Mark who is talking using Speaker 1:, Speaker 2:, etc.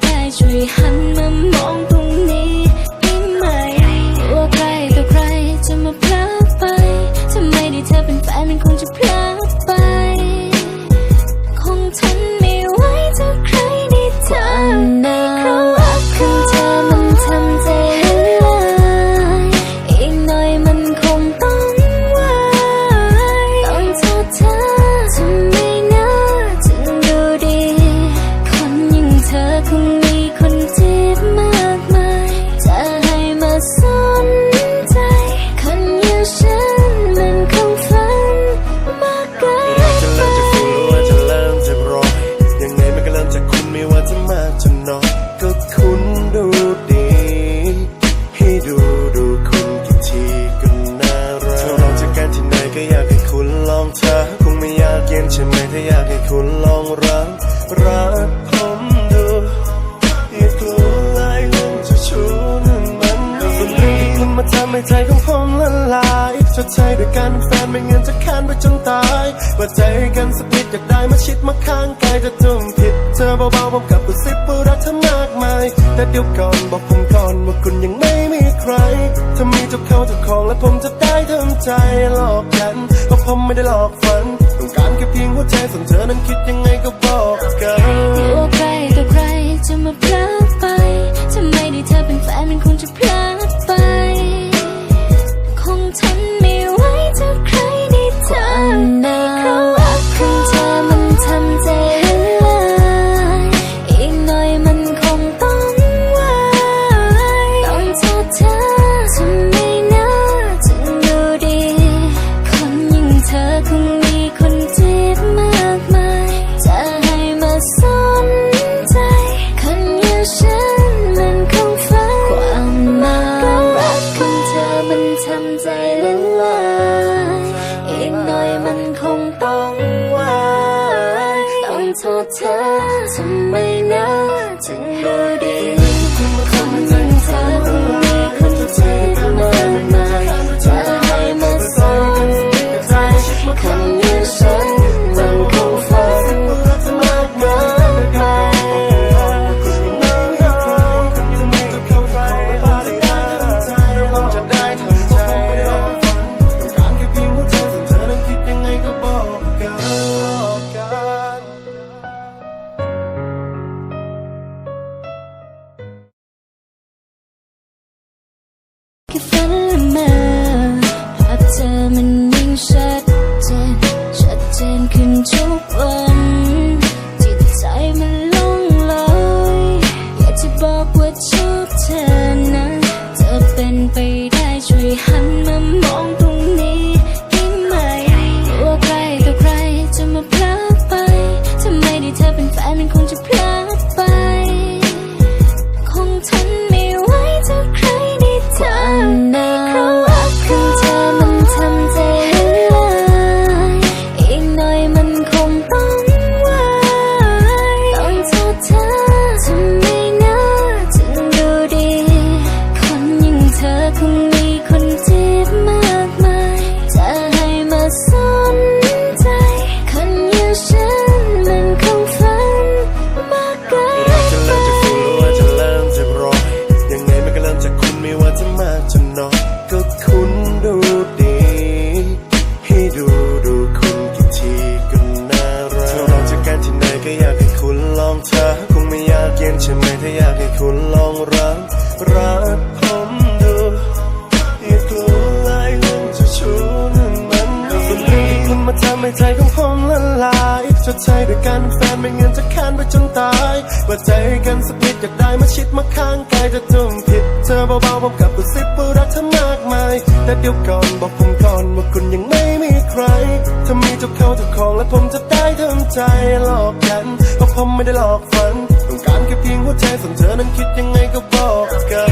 Speaker 1: ได้ช่วยหันมามองตรงนี้ได้ไหมว่าใครต่อใครจะมาพลาดไปถ้าไม่ได้เธอเป็นแฟนมันคงจะพลาดไปคงทนไม่ไหวถ้าใครได้เธอน่ารักของเธอมันทำใจละลายอีกหน่อยมันคงต้องวายต้องโทษเธอทำไม่น่าจะดูดีคนอย่างเธอคงมีคนจีบมากมายจะให้มาสนใจคนอย่างฉันมันคงฝันมากเกินไป
Speaker 2: จะเริ่มจากฝุ่นหรือว่าจะเริ่มจากรอยยังไงมันก็เริ่มจากคุณไม่ว่าจะมากจะน้อยก็คุณดูดีให้ดูคุณกี่ทีก็น่ารักถ้าเราจะกันที่ไหนก็อยากให้คุณลองเธอคงไม่อยากเย็นใช่ไหมถ้าอยากให้คุณลองรักผมดูอย่ากลัวเลยเรื่องจะชูนั่นมันส่วนเรื่องที่คุณมาทำให้ใจของผมละลายชดใช้ด้วยการเป็นแฟนไม่งั้นจะค้านไปจนตายว่าใจกันสักนิดอยากได้มาชิดมาข้างกายจะทุ่มผิดเธอเบาๆผมกับกระซิบว่ารักเธอมากมายแต่เดี๋ยวก่อนบอกผมก่อนว่าคุณยังไม่มีใครถ้ามีเจ้าเข้าเจ้าของและผมจะได้ทำใจหลอกกันเพราะผมไม่ได้หลอกฝันต้องการแค่เพียงหัวใจส่วนเธอนั้นคิดยังไงก็บอกกัน
Speaker 1: ว่าใครต่อใครจะมาพลาดไปถ้าไม่ได้เธอเป็นแฟนมันคงจะพลาดไปคงทนไม่ไหวถ้าใครได้เธอน่ารักของเธอมันทำใจละลายอีกหน่อยมันคงต้องวายต้องโทษเธอทำไม่น่าจะดูดีคนอย่างเธอคงมีคนจีบมากมายจะให้มาสนใจคนอย่างฉันมันคงฝันความน่ารักของเธอมันทำใจละลายอีกหน่อยมันคงต้องวายต้องโทษเธอทำไม่น่าจะดูดีคนอย่างเธอคงมีคนจีบมากมายจะให้มาสนใจคนอย่างฉันมันคงฝันมากมาย
Speaker 2: จะได้ทำใจต้องการแค่เพียงหัวใจส่วนเธอนั้นคิดยังไงก็บอกกัน
Speaker 1: แค่ฝันละเมอภาพเธอมันยิ่งชัดเจนขึ้นทุกวันจิตใจมันลงลอยอยากจะบอกว่าชอบเธอนะจะเป็นไปได้ช่วยหันมามองตรงนี้ได้ไหมว่าใครต่อใครจะมาพลาดไปถ้าไม่ได้เธอเป็นแฟนมันคงจะพลาดไปคงทนไม่ไหวถ้าใครได้เธอน่ารักของเธอมันทำใจละลายอีกหน่อยมันคงต้องวายต้องโทษเธอทำไม่น่าจะดูดีคนอย่างเธอคงมีคนจีบมากมายจะให้มาสนใจคนอย่างฉันมันคงฝันมากเกินไป
Speaker 2: จะเริ่มจากฝุ่นหรือว่าจะเริ่มจากรอยยังไงมันก็เริ่มจากคุณไม่ว่าจะมากจะน้อยก็คุณดูดีให้ดูคุณกี่ทีก็น่ารักถ้าเราจะกันที่ไหนก็อยากให้คุณลองเธอคงไม่อยากเย็นใช่ไหมถ้าอยากให้คุณลองรักผมดูอย่ากลัวเลยเรื่องจะชูนั่นมันส่วนเรื่องที่คุณมาทำให้ใจของผมละลายชดใช้ด้วยการเป็นแฟนไม่งั้นจะค้านไปจนตายว่าใจกันสักนิดอยากได้มาชิดมาข้างกายจะทุ่มผิดเธอเบาๆผมกับกระซิบว่ารักเธอมากมายแต่เดี๋ยวก่อนบอกผมก่อนว่าคุณยังไม่มีใครถ้ามีเจ้าเข้าเจ้าของและผมจะได้ทำใจหลอกกันเพราะผมไม่ได้หลอกฝันต้องการแค่เพียงหัวใจส่วนเธอนั้นคิดยังไงก็บอกกัน